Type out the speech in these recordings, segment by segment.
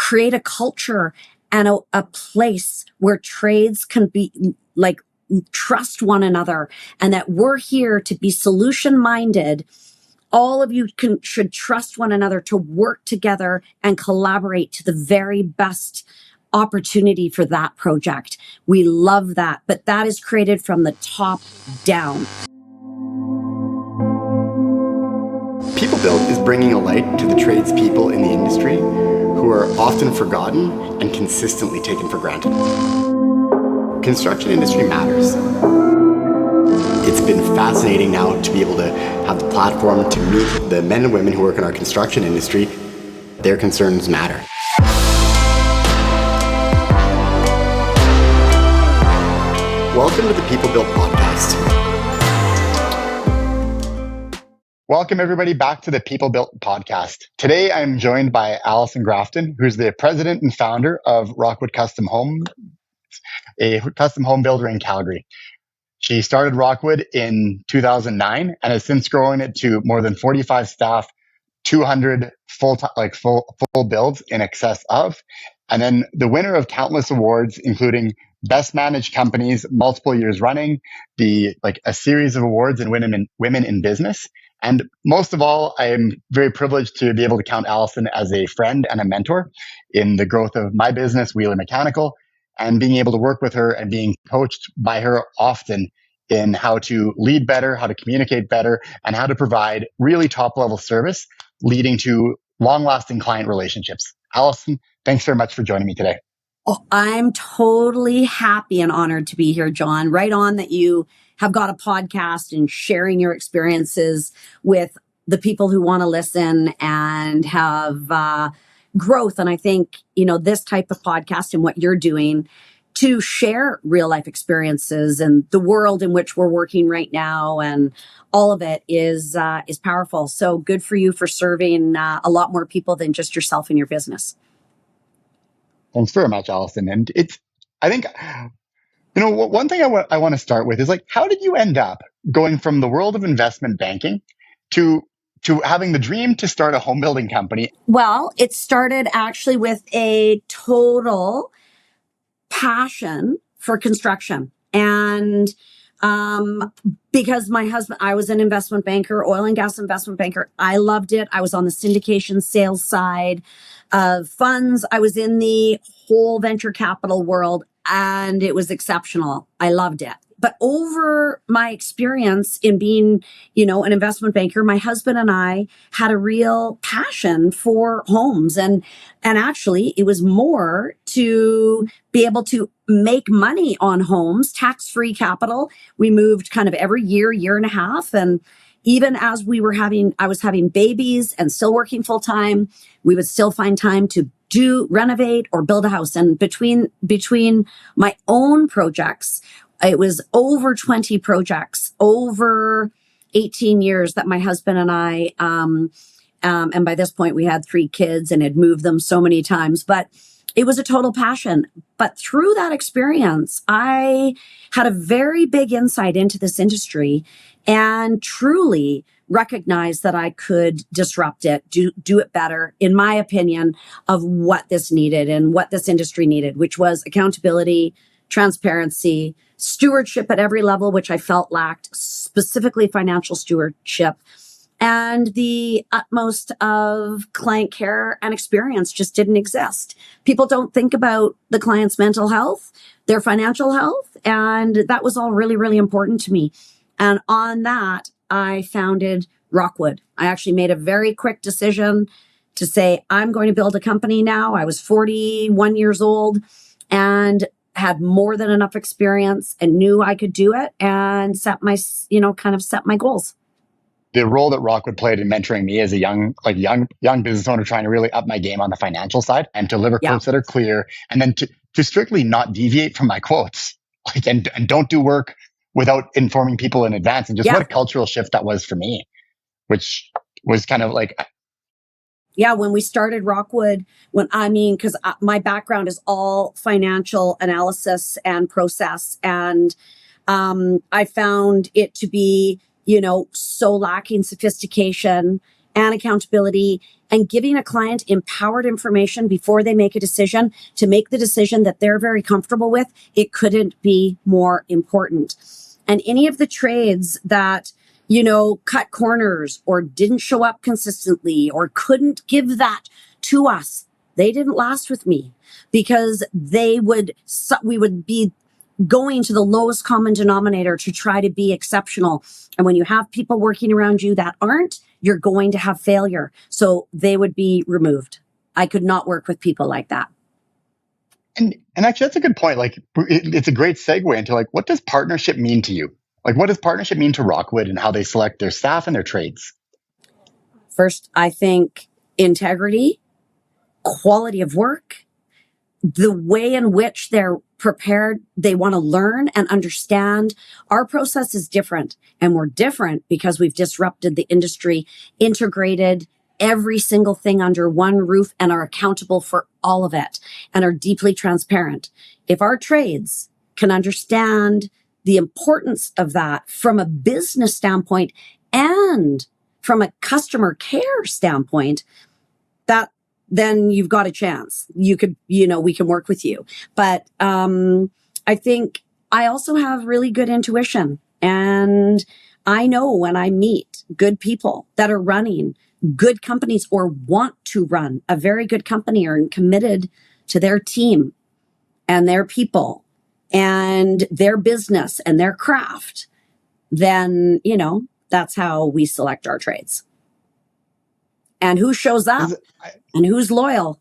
create a culture and a place where trades can be like trust one another, and that we're here to be solution minded. All of you should trust one another to work together and collaborate to the very best opportunity for that project. We love that, but that is created from the top down. PeopleBuilt is bringing a light to the tradespeople in the industry who are often forgotten and consistently taken for granted. Construction industry matters. It's been fascinating now to be able to have the platform to meet the men and women who work in our construction industry. Their concerns matter. Welcome to the PeopleBuilt podcast. Welcome everybody back to the PeopleBuilt podcast. Today I'm joined by Allison Grafton, who's the president and founder of Rockwood Custom Home, a custom home builder in Calgary. She started Rockwood in 2009 and has since grown it to more than 45 staff, 200 full builds in excess of, and then the winner of countless awards, including Best Managed Companies multiple years running, a series of awards in women in business. And most of all, I am very privileged to be able to count Allison as a friend and a mentor in the growth of my business, Wiehler Mechanical, and being able to work with her and being coached by her often in how to lead better, how to communicate better, and how to provide really top-level service, leading to long-lasting client relationships. Allison, thanks very much for joining me today. Oh, I'm totally happy and honored to be here, John. Right on that you have got a podcast and sharing your experiences with the people who want to listen and have growth. And I think, this type of podcast and what you're doing to share real life experiences and the world in which we're working right now and all of it is powerful. So good for you for serving a lot more people than just yourself and your business. Thanks very much, Allison. And I think, one thing I want to start with is how did you end up going from the world of investment banking to having the dream to start a home building company? Well, it started actually with a total passion for construction. And because my husband, I was an investment banker, oil and gas investment banker. I loved it. I was on the syndication sales side of funds. I was in the whole venture capital world and it was exceptional. I loved it. But over my experience in being, an investment banker, my husband and I had a real passion for homes. And actually it was more to be able to make money on homes, tax-free capital. We moved kind of every year and a half. And even as I was having babies and still working full time, we would still find time to renovate or build a house. And between my own projects, it was over 20 projects over 18 years that my husband and I, and by this point we had 3 kids and had moved them so many times, but it was a total passion. But through that experience, I had a very big insight into this industry and truly recognized that I could disrupt it, do it better, in my opinion, of what this needed and what this industry needed, which was accountability, transparency, stewardship at every level, which I felt lacked, specifically financial stewardship, and the utmost of client care and experience just didn't exist. People don't think about the client's mental health, their financial health, and that was all really, really important to me. And on that, I founded Rockwood. I actually made a very quick decision to say, I'm going to build a company now. I was 41 years old and had more than enough experience and knew I could do it and set my goals. The role that Rockwood played in mentoring me as a young business owner, trying to really up my game on the financial side and to deliver quotes that are clear, and then to strictly not deviate from my quotes, and don't do work without informing people in advance, and just what a cultural shift that was for me, which was kind of when we started Rockwood, because my background is all financial analysis and process, and I found it to be, so lacking sophistication and accountability and giving a client empowered information before they make a decision to make the decision that they're very comfortable with, it couldn't be more important. And any of the trades that, cut corners or didn't show up consistently or couldn't give that to us, they didn't last with me, because we would be going to the lowest common denominator to try to be exceptional. And when you have people working around you that aren't, you're going to have failure. So they would be removed. I could not work with people like that. And actually, that's a good point. Like, it's a great segue into like, what does partnership mean to you? Like, what does partnership mean to Rockwood and how they select their staff and their trades? First, I think integrity, quality of work, the way in which they're prepared, they want to learn and understand. Our process is different, and we're different because we've disrupted the industry, integrated every single thing under one roof, and are accountable for all of it and are deeply transparent. If our trades can understand the importance of that from a business standpoint and from a customer care standpoint, then you've got a chance. We can work with you. But I think I also have really good intuition. And I know when I meet good people that are running good companies or want to run a very good company or committed to their team and their people and their business and their craft, then, that's how we select our trades. And who shows up and who's loyal.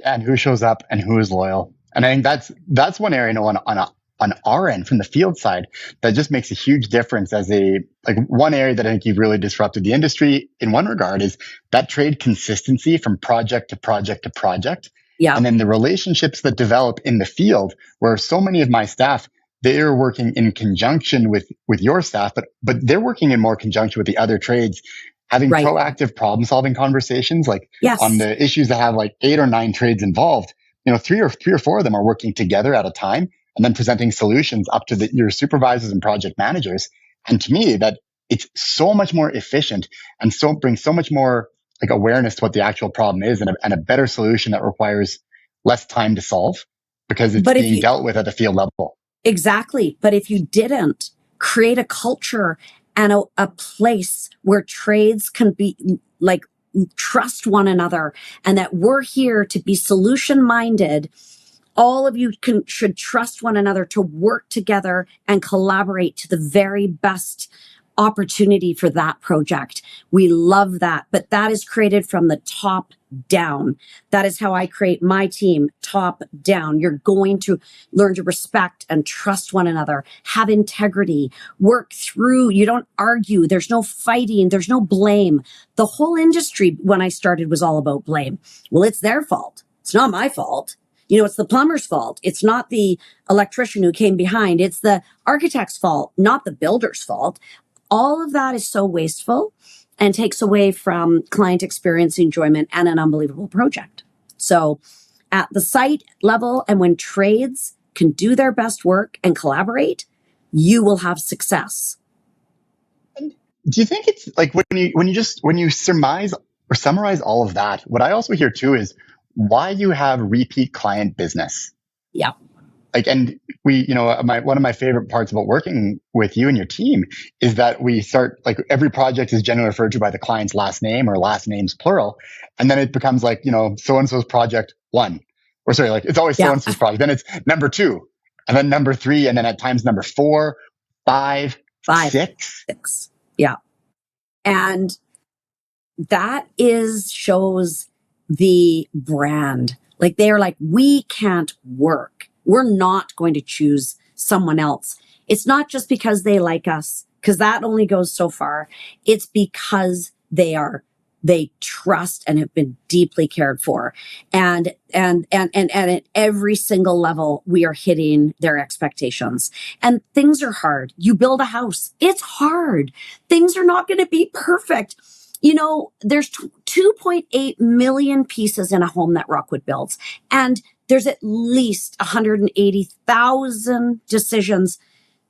And who shows up and who is loyal. And I think that's one area, on our end from the field side, that just makes a huge difference one area that I think you've really disrupted the industry in one regard is that trade consistency from project to project to project. Yeah. And then the relationships that develop in the field, where so many of my staff, they're working in conjunction with your staff, but they're working in more conjunction with the other trades, having proactive problem solving conversations, on the issues that have 8 or 9 trades involved, three or 4 of them are working together at a time and then presenting solutions up to your supervisors and project managers. And to me, that it's so much more efficient and brings so much more awareness to what the actual problem is and a better solution that requires less time to solve because it's being dealt with at the field level. Exactly. But if you didn't create a culture and a place where trades can be trust one another and that we're here to be solution minded, all of you should trust one another to work together and collaborate to the very best opportunity for that project. We love that, but that is created from the top down. That is how I create my team, top down. You're going to learn to respect and trust one another, have integrity, work through. You don't argue. There's no fighting. There's no blame. The whole industry when I started was all about blame. Well, it's their fault. It's not my fault. It's the plumber's fault. It's not the electrician who came behind. It's the architect's fault, not the builder's fault. All of that is so wasteful and takes away from client experience, enjoyment, and an unbelievable project. So at the site level and when trades can do their best work and collaborate, you will have success. Do you think it's when you surmise or summarize all of that, what I also hear too is why you have repeat client business? Yeah. And we, one of my favorite parts about working with you and your team is that we start every project is generally referred to by the client's last name or last names plural. And then it becomes so-and-so's project 1, or sorry, it's always so-and-so's project. Then it's number 2 and then number 3. And then at times number 4, 5, 6. Yeah. And that shows the brand. They are we can't work. We're not going to choose someone else. It's not just because they like us, because that only goes so far. It's because they trust and have been deeply cared for. And at every single level, we are hitting their expectations. And things are hard. You build a house. It's hard. Things are not going to be perfect. There's 2.8 million pieces in a home that Rockwood builds. And there's at least 180,000 decisions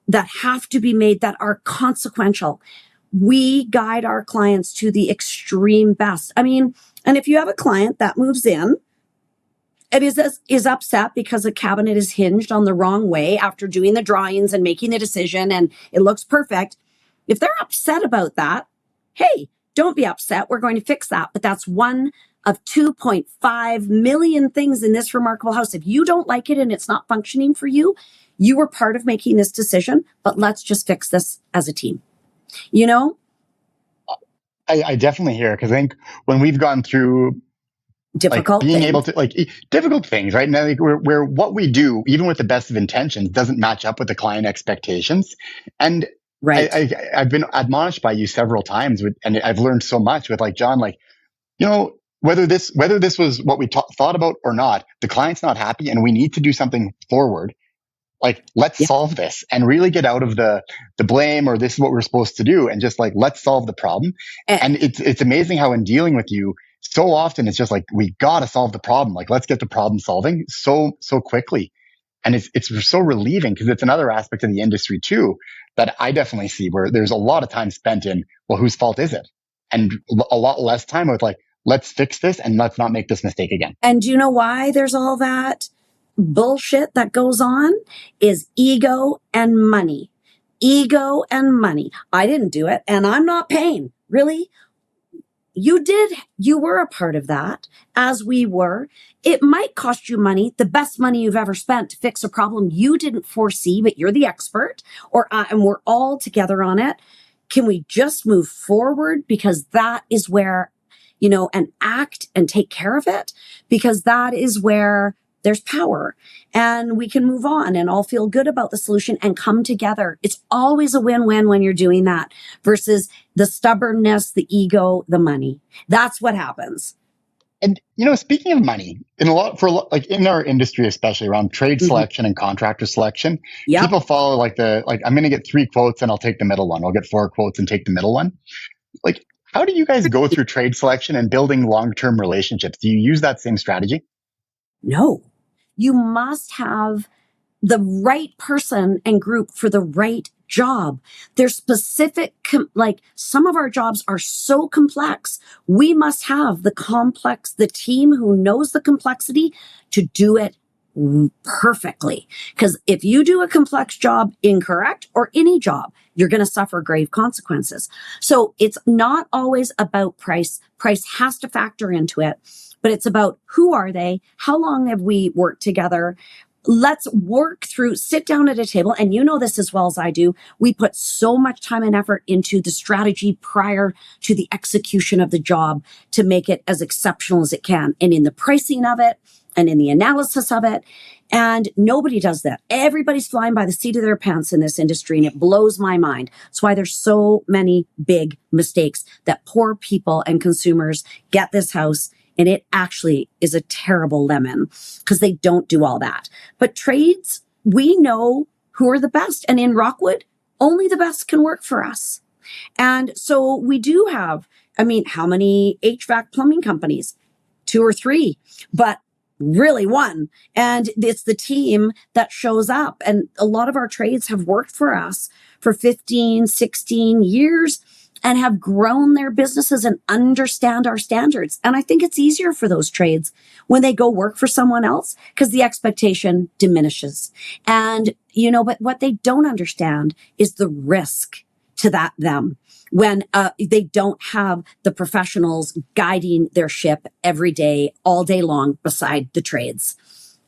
that have to be made that are consequential. we guide our clients to the extreme best. I mean, and if you have a client that moves in and is upset because a cabinet is hinged on the wrong way after doing the drawings and making the decision and it looks perfect, if they're upset about that, hey, don't be upset. We're going to fix that. But that's one of 2.5 million things in this remarkable house. If you don't like it and it's not functioning for you, you were part of making this decision, but let's just fix this as a team. You know? I definitely hear, because I think when we've gone through Difficult being things. able to difficult things, right? Now, where what we do, even with the best of intentions, doesn't match up with the client expectations. And Right. I've been admonished by you several times, and I've learned so much with John, whether this was what we thought about or not, the client's not happy, and we need to do something forward. Let's solve this and really get out of the blame, or this is what we're supposed to do, and just let's solve the problem. And it's amazing how in dealing with you, so often it's just we gotta solve the problem. Let's get the problem solving so quickly. And it's so relieving, because it's another aspect of the industry too that I definitely see, where there's a lot of time spent in, well, whose fault is it? And a lot less time with let's fix this and let's not make this mistake again. And do you know why there's all that bullshit that goes on? Is ego and money. Ego and money. I didn't do it and I'm not paying. Really? You did. You were a part of that, as we were. It might cost you money, the best money you've ever spent, to fix a problem you didn't foresee, but you're the expert, and we're all together on it. Can we just move forward? Because that is where, and act and take care of it, because that is where there's power, and we can move on and all feel good about the solution and come together. It's always a win-win when you're doing that versus the stubbornness, the ego, the money. That's what happens. And, speaking of money, in our industry, especially around trade selection and contractor selection, people follow I'm going to get 3 quotes and I'll take the middle one. I'll get 4 quotes and take the middle one. How do you guys go through trade selection and building long-term relationships? Do you use that same strategy? No. You must have the right person and group for the right job. There's specific, some of our jobs are so complex. We must have the team who knows the complexity to do it perfectly. Because if you do a complex job incorrect, or any job, you're going to suffer grave consequences. So it's not always about price. Price has to factor into it, but it's about who are they? How long have we worked together? Let's work through, sit down at a table. And you know this as well as I do. We put so much time and effort into the strategy prior to the execution of the job to make it as exceptional as it can. And in the pricing of it and in the analysis of it. And nobody does that. Everybody's flying by the seat of their pants in this industry. And it blows my mind. That's why there's so many big mistakes that poor people and consumers get this house. And it actually is a terrible lemon because they don't do all that. But trades, we know who are the best. And in Rockwood, only the best can work for us. And so we do have, how many HVAC plumbing companies? 2 or 3, but really 1. And it's the team that shows up. And a lot of our trades have worked for us for 15, 16 years. And have grown their businesses and understand our standards. And I think it's easier for those trades when they go work for someone else because the expectation diminishes. And, but what they don't understand is the risk to them when they don't have the professionals guiding their ship every day, all day long beside the trades.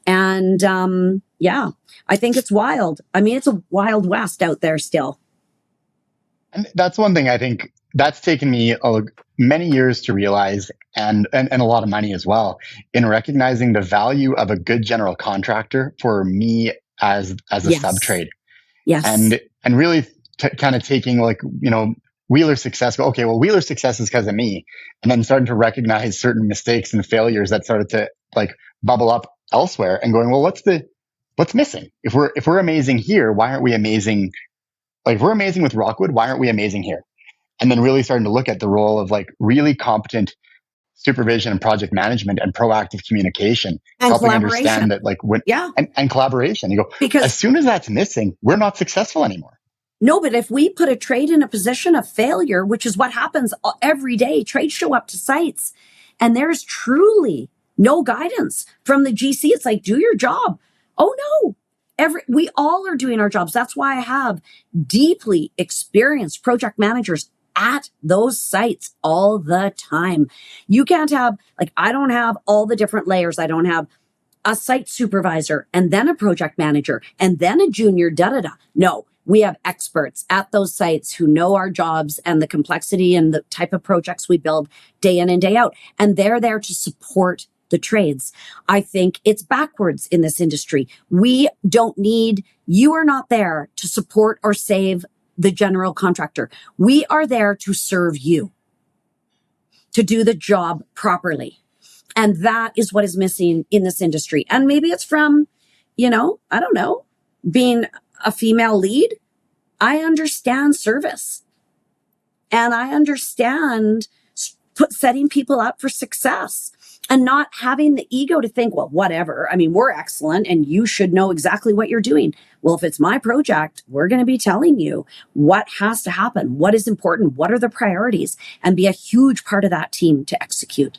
And I think it's wild. It's a wild west out there still. And that's one thing I think that's taken me many years to realize, and a lot of money as well, in recognizing the value of a good general contractor for me as a sub trade. Yes. And really kind of taking Wiehler's success. Okay, well, Wiehler's success is because of me, and then starting to recognize certain mistakes and failures that started to bubble up elsewhere, and going, well, what's missing? If we're amazing here, why aren't we amazing? If we're amazing with Rockwood, why aren't we amazing here? And then really starting to look at the role of really competent supervision and project management and proactive communication, and helping understand that and collaboration. You go, because as soon as that's missing, we're not successful anymore. No, but if we put a trade in a position of failure, which is what happens every day, trades show up to sites and there's truly no guidance from the GC. It's like, do your job. Oh no. We all are doing our jobs. That's why I have deeply experienced project managers at those sites all the time. You can't have, like, I don't have all the different layers. I don't have a site supervisor and then a project manager and then a junior, da da da. No, we have experts at those sites who know our jobs and the complexity and the type of projects we build day in and day out. And they're there to support the trades. I think it's backwards in this industry. You are not there to support or save the general contractor. We are there to serve you, to do the job properly. And that is what is missing in this industry. And maybe it's from, I don't know, being a female lead. I understand service and I understand setting people up for success and not having the ego to think, well, whatever. I mean, we're excellent and you should know exactly what you're doing. Well, if it's my project, we're going to be telling you what has to happen, what is important, what are the priorities, and be a huge part of that team to execute.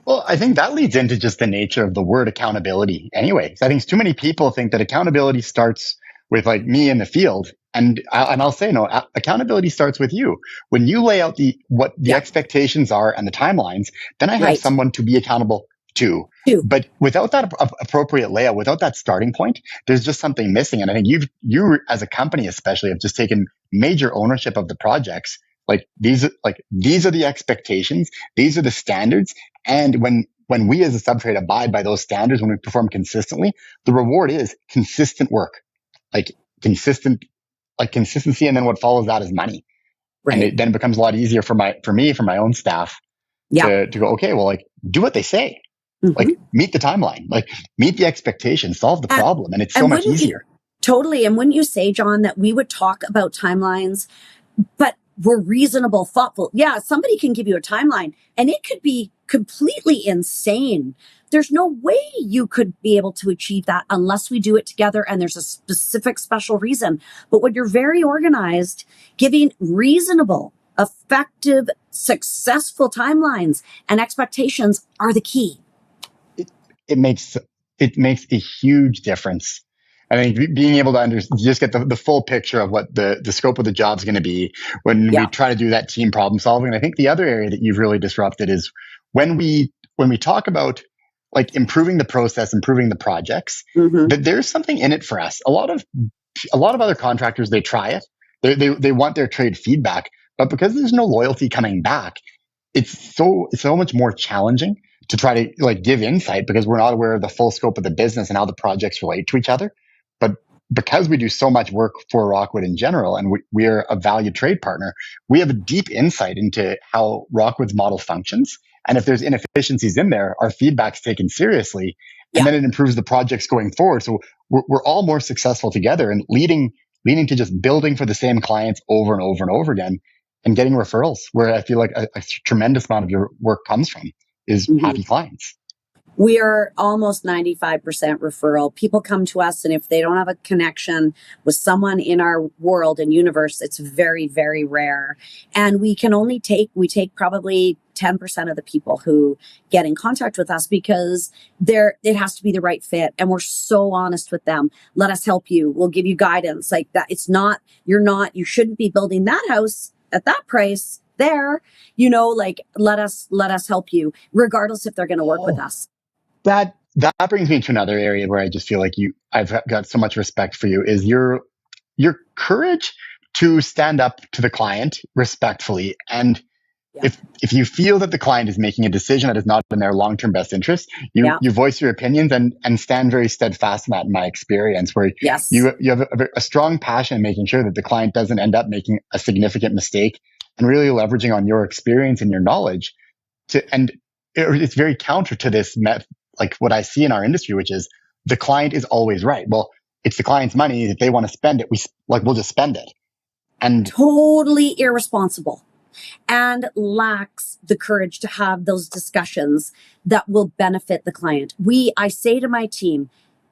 Well, I think that leads into just the nature of the word accountability anyways. I think too many people think that accountability starts with like me in the field. And I'll say, no, accountability starts with you. When you lay out what the expectations are and the timelines, then I have someone to be accountable to. But without that appropriate layout, without that starting point, there's just something missing. And I think you as a company especially have just taken major ownership of the projects. These are the expectations. These are the standards. And when we as a subtrade abide by those standards, when we perform consistently, the reward is consistent work, consistency. And then what follows that is money. Right. And then it becomes a lot easier for my own staff to go, okay, well, do what they say, meet the timeline, meet the expectation, solve the problem. And it's so much easier. Totally. And wouldn't you say, John, that we would talk about timelines, but we're reasonable, thoughtful. Yeah, somebody can give you a timeline and it could be completely insane. There's no way you could be able to achieve that unless we do it together and there's a specific special reason. But when you're very organized, giving reasonable, effective, successful timelines and expectations are the key. It makes a huge difference. I think being able to just get the full picture of what the scope of the job is going to be when we try to do that team problem solving. And I think the other area that you've really disrupted is when we talk about improving the process, improving the projects, that there's something in it for us. A lot of other contractors, they try it. They want their trade feedback, but because there's no loyalty coming back, it's so much more challenging to try to give insight because we're not aware of the full scope of the business and how the projects relate to each other. But because we do so much work for Rockwood in general, and we are a valued trade partner, we have a deep insight into how Rockwood's model functions. And if there's inefficiencies in there, our feedback's taken seriously, and then it improves the projects going forward. So we're all more successful together and leading to just building for the same clients over and over and over again and getting referrals, where I feel like a tremendous amount of your work comes from is happy clients. We are almost 95% referral. People come to us, and if they don't have a connection with someone in our world and universe, it's very, very rare. And we take probably 10% of the people who get in contact with us because it has to be the right fit. And we're so honest with them. Let us help you. We'll give you guidance like that. You shouldn't be building that house at that price there, let us help you regardless if they're going to work with us. That brings me to another area where I just feel like I've got so much respect for you is your courage to stand up to the client respectfully. And if you feel that the client is making a decision that is not in their long-term best interest, you voice your opinions and stand very steadfast in that, in my experience, where you have a strong passion in making sure that the client doesn't end up making a significant mistake and really leveraging on your experience and your knowledge it's very counter to this what I see in our industry, which is the client is always right. Well, it's the client's money. If they want to spend it, we'll just spend it. And totally irresponsible and lacks the courage to have those discussions that will benefit the client. I say to my team,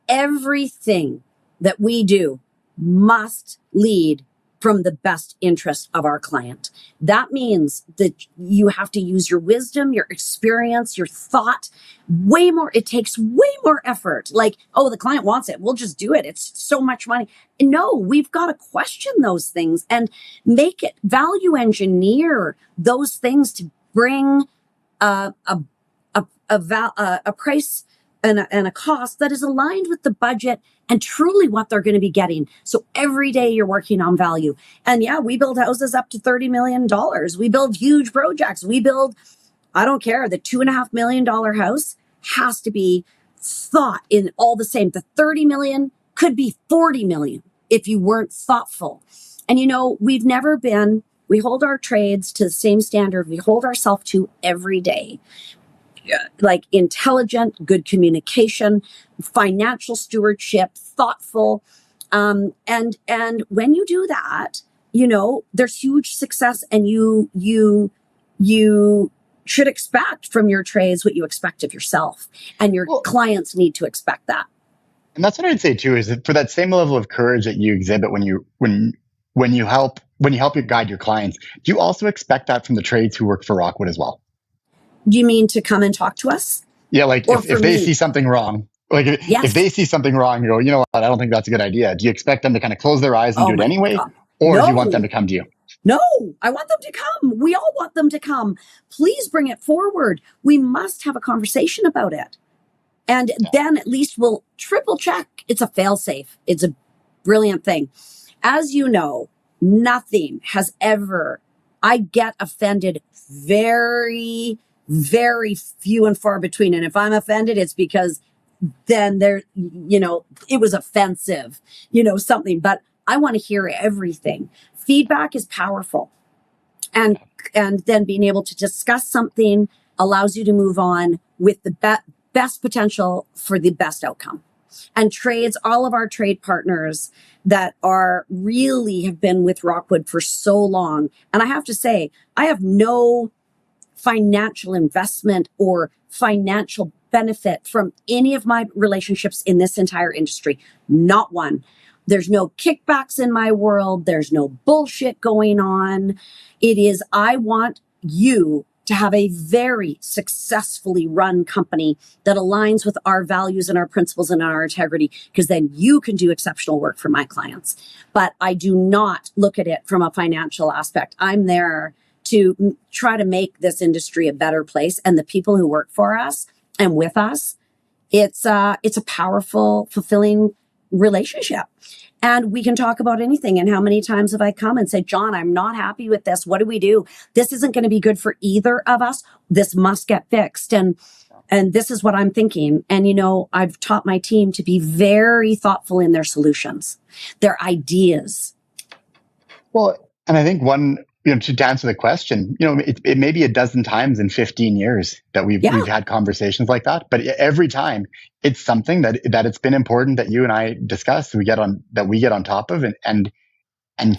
everything that we do must lead from the best interest of our client. That means that you have to use your wisdom, your experience, your thought way more. It takes way more effort. Like, oh, the client wants it, we'll just do it. It's so much money. No, we've got to question those things and make it value engineer those things to bring a price and a cost that is aligned with the budget and truly what they're going to be getting. So every day you're working on value. And yeah, we build houses up to $30 million. We build huge projects. We build, I don't care, the $2.5 million house has to be thought in all the same. The 30 million could be 40 million if you weren't thoughtful. And we hold our trades to the same standard we hold ourselves to every day. Like intelligent, good communication, financial stewardship, thoughtful. And when you do that, there's huge success, and you should expect from your trades what you expect of yourself, and your clients need to expect that. And that's what I'd say too, is that for that same level of courage that you exhibit when you help you guide your clients, do you also expect that from the trades who work for Rockwood as well? Do you mean to come and talk to us? Yeah, like if they see something wrong, if they see something wrong, you go, you know what, I don't think that's a good idea. Do you expect them to kind of close their eyes and do it anyway? God. Or do you want them to come to you? No, I want them to come. We all want them to come. Please bring it forward. We must have a conversation about it. And then at least we'll triple check. It's a fail safe. It's a brilliant thing. As you know, nothing has ever, I get offended very, very few and far between. And if I'm offended, it's because then it was offensive, something, but I want to hear everything. Feedback is powerful. And then being able to discuss something allows you to move on with the best potential for the best outcome. And trades, all of our trade partners that have been with Rockwood for so long. And I have to say, I have no financial investment or financial benefit from any of my relationships in this entire industry. Not one. There's no kickbacks in my world. There's no bullshit going on. It is, I want you to have a very successfully run company that aligns with our values and our principles and our integrity, because then you can do exceptional work for my clients. But I do not look at it from a financial aspect. I'm there to try to make this industry a better place, and the people who work for us and with us, it's a powerful, fulfilling relationship. And we can talk about anything. And how many times have I come and said, John, I'm not happy with this. What do we do? This isn't going to be good for either of us. This must get fixed. And this is what I'm thinking. And, I've taught my team to be very thoughtful in their solutions, their ideas. Well, and I think to answer the question, it may be a dozen times in 15 years that we've had conversations like that, but every time it's something that it's been important that you and I discuss, we get on top of and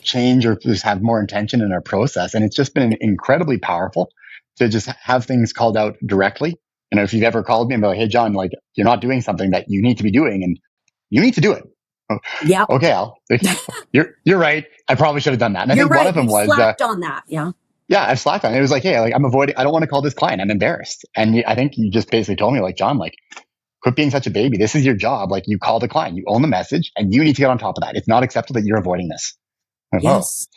change, or just have more intention in our process. And it's just been incredibly powerful to just have things called out directly. If you've ever called me and be like, hey, John, you're not doing something that you need to be doing, and you need to do it. Yeah. Okay, Al. You're right. I probably should have done that. And I think one of them was slapped on that. Yeah. Yeah, I've slacked on it. It was like, hey, I'm avoiding. I don't want to call this client. I'm embarrassed. And I think you just basically told me, John, quit being such a baby. This is your job. You call the client. You own the message, and you need to get on top of that. It's not acceptable that you're avoiding this. Yes,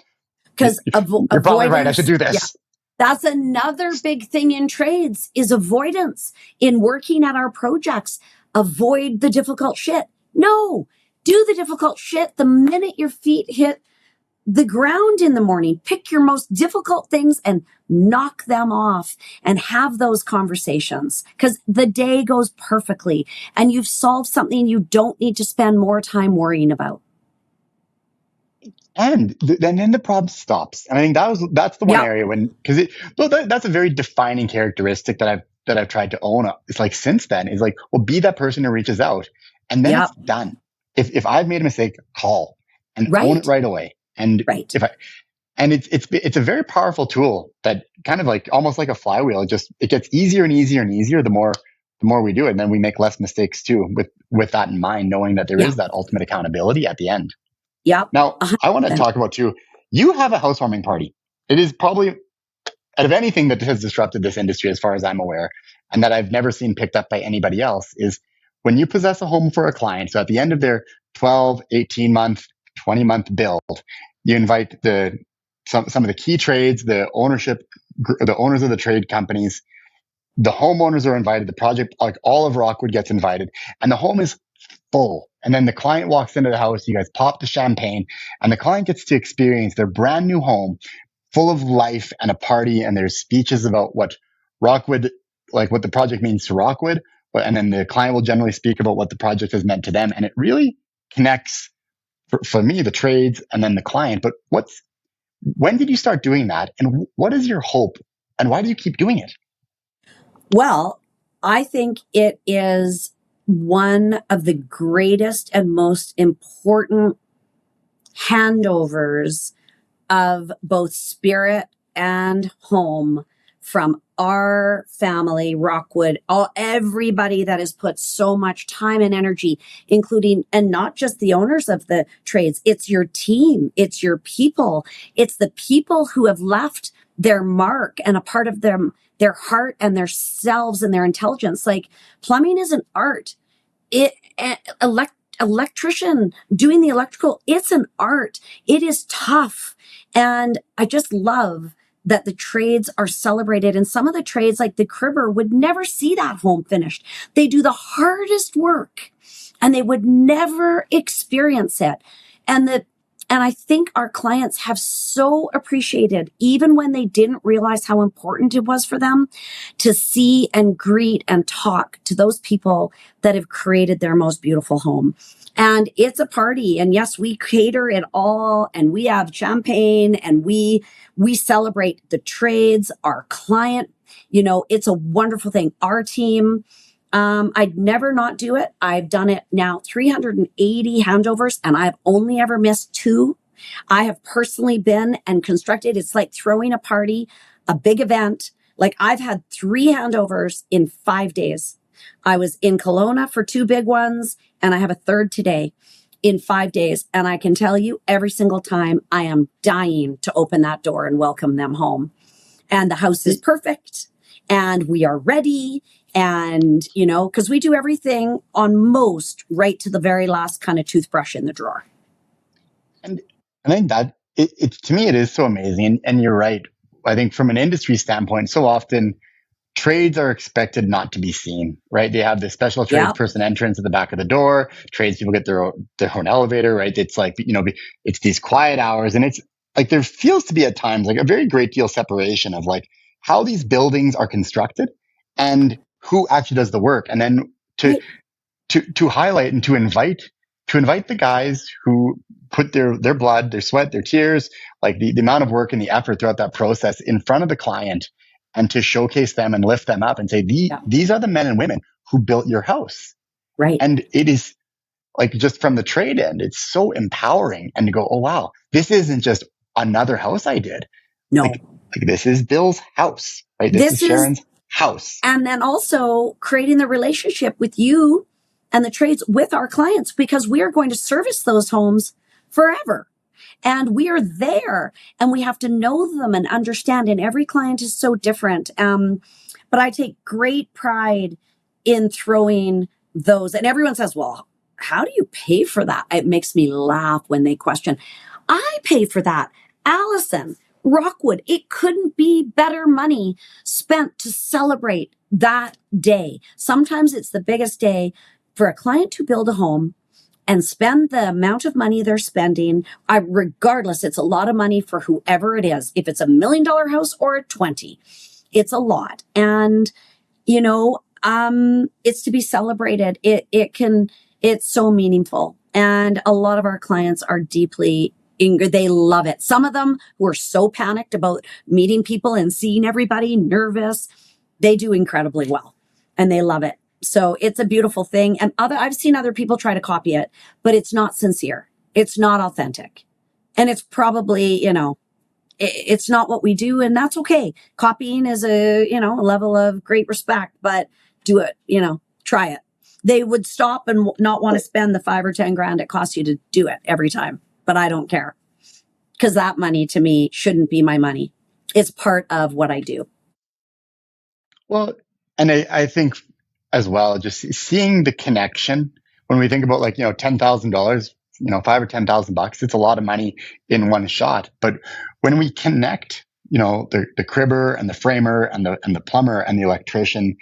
because you're probably right. I should do this. Yeah. That's another big thing in trades is avoidance. In working at our projects, avoid the difficult shit. No. Do the difficult shit the minute your feet hit the ground in the morning. Pick your most difficult things and knock them off and have those conversations, because the day goes perfectly and you've solved something you don't need to spend more time worrying about. And then the problem stops. And I think that's the one area that's a very defining characteristic that I've tried to own. It's since then is be that person who reaches out, and then it's done. If I've made a mistake, call and own it right away. And it's a very powerful tool that kind of almost like a flywheel. It gets easier and easier and easier the more we do it. And then we make less mistakes too with that in mind, knowing that there is that ultimate accountability at the end. Yep. Now, I want to 100%. talk about too, you have a housewarming party. It is probably out of anything that has disrupted this industry, as far as I'm aware, and that I've never seen picked up by anybody else, is when you possess a home for a client. So at the end of their 12, 18-month, 20-month build, you invite some of the key trades, the owners of the trade companies, the homeowners are invited, the project, like all of Rockwood gets invited, and the home is full. And then the client walks into the house, you guys pop the champagne, and the client gets to experience their brand new home full of life and a party. And there's speeches about what Rockwood, like what the project means to Rockwood. And then the client will generally speak about what the project has meant to them. And it really connects for me, the trades and then the client. But when did you start doing that? And what is your hope? And why do you keep doing it? Well, I think it is one of the greatest and most important handovers of both spirit and home from our family, Rockwood, everybody that has put so much time and energy, including, and not just the owners of the trades. It's your team. It's your people. It's the people who have left their mark and a part of them, their heart and their selves and their intelligence. Like plumbing is an art. Electrician doing the electrical, it's an art. It is tough. And I just love that the trades are celebrated. And some of the trades, like the cribber, would never see that home finished. They do the hardest work and they would never experience it. And I think our clients have so appreciated, even when they didn't realize how important it was for them, to see and greet and talk to those people that have created their most beautiful home. And it's a party. And yes, we cater it all, and we have champagne, and we celebrate the trades, our client. You know, it's a wonderful thing. Our team, I'd never not do it. I've done it now 380 handovers, and I've only ever missed 2. I have personally been and constructed. It's like throwing a party, a big event. Like I've had 3 handovers in 5 days. I was in Kelowna for 2 big ones, and I have a third today in 5 days. And I can tell you every single time I am dying to open that door and welcome them home. And the house is perfect and we are ready. And, you know, because we do everything on most right to the very last kind of toothbrush in the drawer. And I think that it to me, it is so amazing. And you're right. I think from an industry standpoint, so often trades are expected not to be seen, right? They have this special Yeah, tradesperson entrance at the back of the door. Tradespeople get their own elevator, right? It's like, it's these quiet hours, and it's like there feels to be at times like a very great deal separation of like how these buildings are constructed and who actually does the work. And then to right. to highlight and to invite the guys who put their blood, their sweat, their tears, like the amount of work and the effort throughout that process in front of the client, and to showcase them and lift them up and say, Yeah, these are the men and women who built your house. right. And it is like, just from the trade end, it's so empowering. And to go, oh, wow, this isn't just another house I did. No, Like this is Bill's house, right? This is this is, Sharon's house. and then also creating the relationship with you and the trades with our clients, because we are going to service those homes forever. And we are there and we have to know them and understand. And every client is so different. But I take great pride in throwing those. And everyone says, well, how do you pay for that? It makes me laugh when they question. I pay for that. Allison, Rockwood, it couldn't be better money spent to celebrate that day. Sometimes it's the biggest day for a client to build a home and spend the amount of money they're spending. Regardless, it's a lot of money for whoever it is. If it's $1 million house or a 20, it's a lot. And, you know, it's to be celebrated. It's so meaningful. And a lot of our clients are deeply they love it. Some of them who are so panicked about meeting people and seeing everybody nervous, they do incredibly well and they love it. So it's a beautiful thing. And I've seen other people try to copy it, but it's not sincere. It's not authentic. And it's probably, it's not what we do, and that's okay. Copying is a level of great respect, but do it, try it. They would stop and not want to spend the 5 or 10 grand it costs you to do it every time. but I don't care because that money to me shouldn't be my money. It's part of what I do. Well, and I think as well, just seeing the connection when we think about like, $10,000, five or $10,000, it's a lot of money in one shot. But when we connect, the cribber and the framer and the plumber and the electrician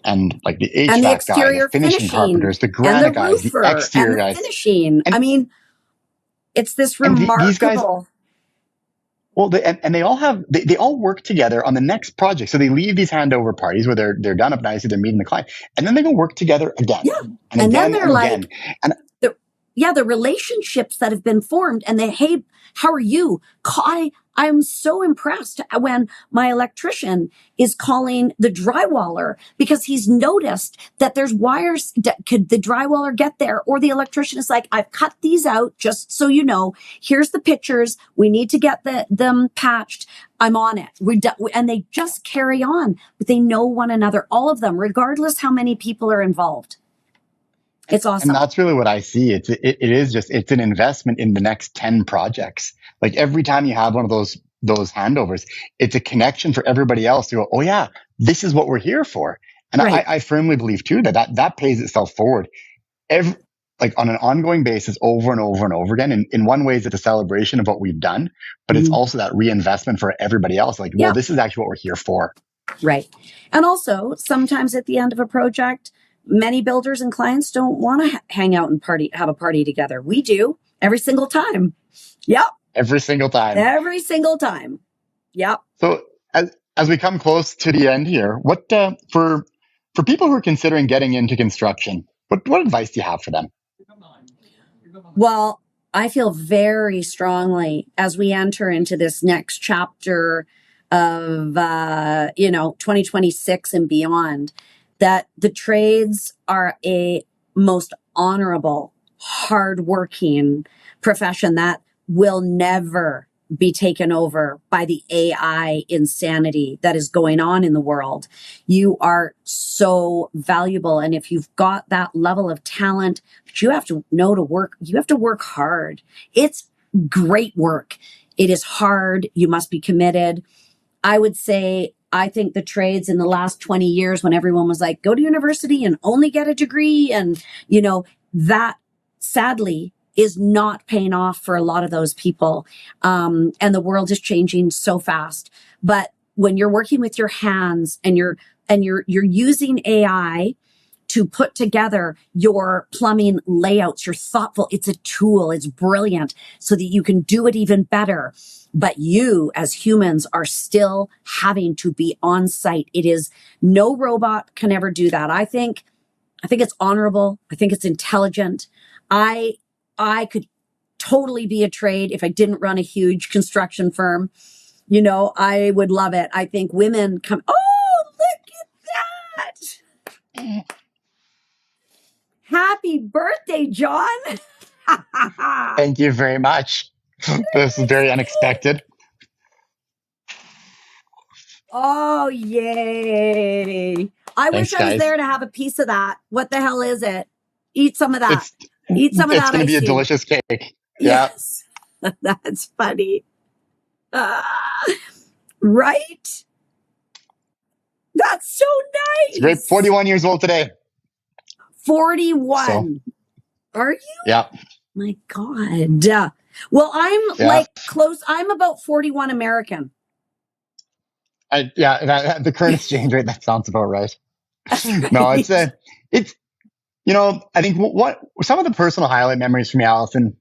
and like the And the HVAC guy, the exterior finishing carpenters, the and the granite guys, the roofer and exterior the guys, finishing. and I mean, it's this these guys. remarkable. Well, they all have they all work together on the next project. So they leave these handover parties where they're done up nicely, they're meeting the client, and then they go work together again, Yeah. and And then again they're and like, again. And the relationships that have been formed, and they, hey, how are you? I'm so impressed when my electrician is calling the drywaller because he's noticed that there's wires. Could the drywaller get there? Or the electrician is like, I've cut these out just so you know. Here's the pictures. We need to get them patched. I'm on it. And they just carry on, but they know one another, all of them, regardless how many people are involved. It's awesome. And that's really what I see. It's an investment in the next 10 projects. Like every time you have one of those handovers, it's a connection for everybody else to go, oh yeah, this is what we're here for. And Right. I firmly believe too that pays itself forward like on an ongoing basis over and over and over again. In one way, it's a celebration of what we've done, but it's also that reinvestment for everybody else. Like, well, this is actually what we're here for. Right. And also sometimes at the end of a project, many builders and clients don't want to hang out and have a party together. We do every single time. Yep. Every single time. Every single time. Yep. So as we come close to the end here, what for people who are considering getting into construction, what advice do you have for them? Well, I feel very strongly as we enter into this next chapter of 2026 and beyond, that the trades are a most honorable, hardworking profession that will never be taken over by the AI insanity that is going on in the world. You are so valuable. And if you've got that level of talent, but you have to know to work, you have to work hard. It's great work. It is hard. You must be committed. I would say, I think the trades in the last 20 years, when everyone was like, go to university and only get a degree. And, that sadly is not paying off for a lot of those people. And the world is changing so fast. But when you're working with your hands and you're using AI to put together your plumbing layouts, you're thoughtful. It's a tool. It's brilliant so that you can do it even better. But you as humans are still having to be on site. It is no robot can ever do that. I think it's honorable. I think it's intelligent. I could totally be a trade if I didn't run a huge construction firm. I would love it. I think women come, oh, look at that. Happy birthday, John. Thank you very much. This is very unexpected. Oh, yay. I wish I was there to have a piece of that. What the hell is it? Eat some of that. Eat some of that. It's going to be a delicious cake. Yes. Yeah. That's funny. Right? That's so nice. It's great. 41 years old today. 41. So, are you? Yeah. My God. Well, I'm like close. I'm about 41 American. The current exchange rate, that sounds about right. Right. No, it's I think what some of the personal highlight memories for me, Allison,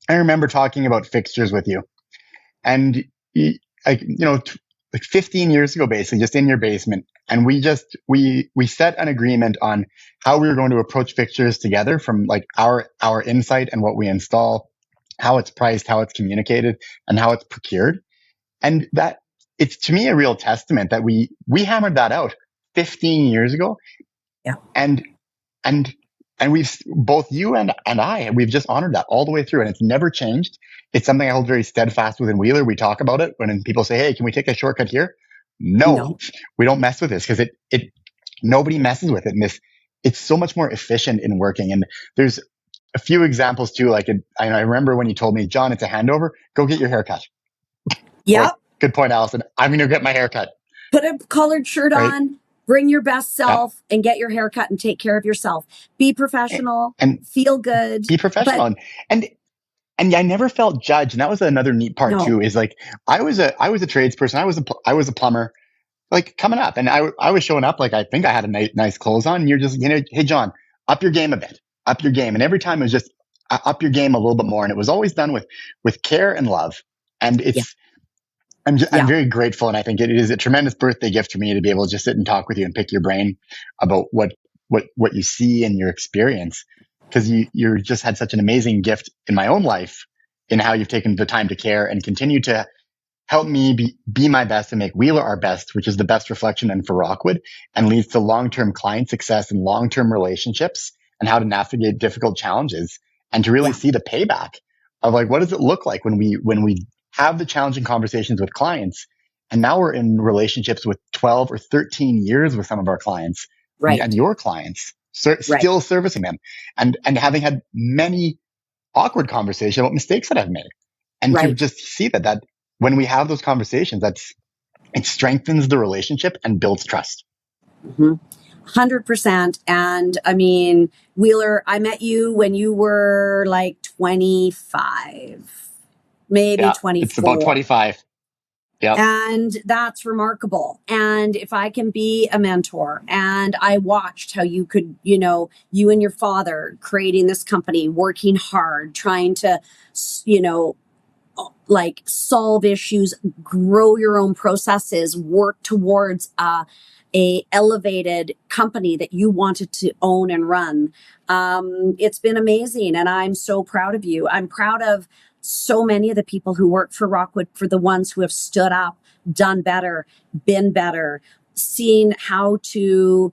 I remember talking about fixtures with you, and like 15 years ago, basically, just in your basement, and we set an agreement on how we were going to approach fixtures together from like our insight and what we install, how it's priced, how it's communicated, and how it's procured, and that it's to me a real testament that we hammered that out 15 years ago, and we've both you and I, we've just honored that all the way through, and it's never changed. It's something I hold very steadfast within Wiehler. We talk about it when people say, "Hey, can we take a shortcut here?" No. We don't mess with this because nobody messes with it. And it's so much more efficient in working. And there's a few examples too. Like I remember when you told me, John, it's a handover. Go get your hair cut. Like, Yep. good point, Allison. I'm going to get my hair cut. Put a colored shirt Right. on, bring your best Yeah. self and get your hair cut and take care of yourself. Be professional And feel good. be professional. But, And I never felt judged. And that was another neat part no. too, is like, I was a tradesperson. I was a plumber, like coming up, and I was showing up. Like, I think I had a nice clothes on, and you're just, hey, John, up your game a bit, up your game. And every time it was just up your game a little bit more. And it was always done with care and love. And it's, I'm very grateful. And I think it is a tremendous birthday gift for me to be able to just sit and talk with you and pick your brain about what you see and your experience. Because you just had such an amazing gift in my own life in how you've taken the time to care and continue to help me be my best and make Wiehler our best, which is the best reflection and for Rockwood, and leads to long-term client success and long-term relationships and how to navigate difficult challenges and to really see the payback of like, what does it look like when we have the challenging conversations with clients. And now we're in relationships with 12 or 13 years with some of our clients and your clients, still servicing them and having had many awkward conversations about mistakes that I've made. And to just see that when we have those conversations, it strengthens the relationship and builds trust. 100%. And I mean, Wiehler, I met you when you were like 25, maybe 24. It's about 25. Yep. And that's remarkable. And if I can be a mentor, and I watched how you could, you and your father creating this company, working hard, trying to, like solve issues, grow your own processes, work towards a elevated company that you wanted to own and run. It's been amazing. And I'm so proud of you. I'm proud of so many of the people who work for Rockwood, for the ones who have stood up, done better, been better, seen how to,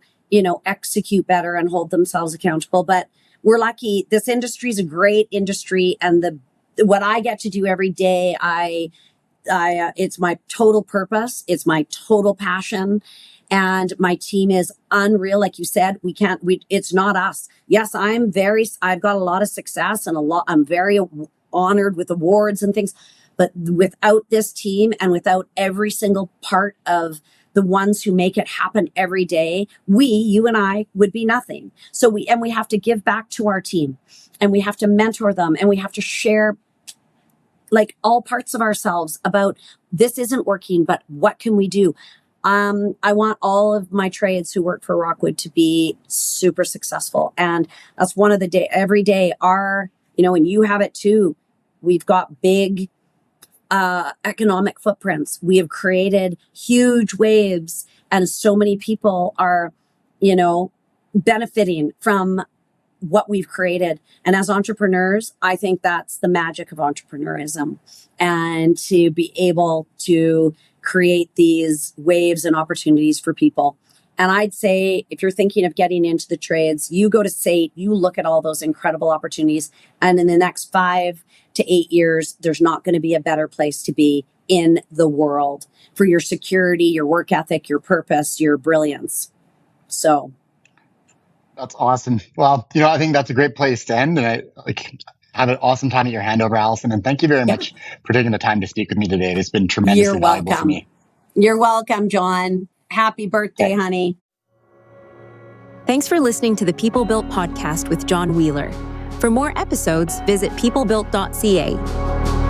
execute better and hold themselves accountable. But we're lucky. This industry is a great industry. And what I get to do every day, it's my total purpose. It's my total passion. And my team is unreal. Like you said, it's not us. Yes, I've got a lot of success and I'm very honored with awards and things, but without this team and without every single part of the ones who make it happen every day, you and I would be nothing. So we have to give back to our team, and we have to mentor them, and we have to share like all parts of ourselves about this isn't working, but what can we do? I want all of my trades who work for Rockwood to be super successful. And that's one of every day and you have it too. We've got big economic footprints. We have created huge waves, and so many people are, benefiting from what we've created. And as entrepreneurs, I think that's the magic of entrepreneurism, and to be able to create these waves and opportunities for people. And I'd say, if you're thinking of getting into the trades, you go to SAIT, you look at all those incredible opportunities. And in the next 5 to 8 years, there's not going to be a better place to be in the world for your security, your work ethic, your purpose, your brilliance. So. That's awesome. Well, I think that's a great place to end. And I have an awesome time at your handover, Allison. And thank you very much for taking the time to speak with me today. It's been tremendously valuable for me. You're welcome, John. Happy birthday, honey. Thanks for listening to the PeopleBuilt podcast with John Wiehler. For more episodes, visit peoplebuilt.ca.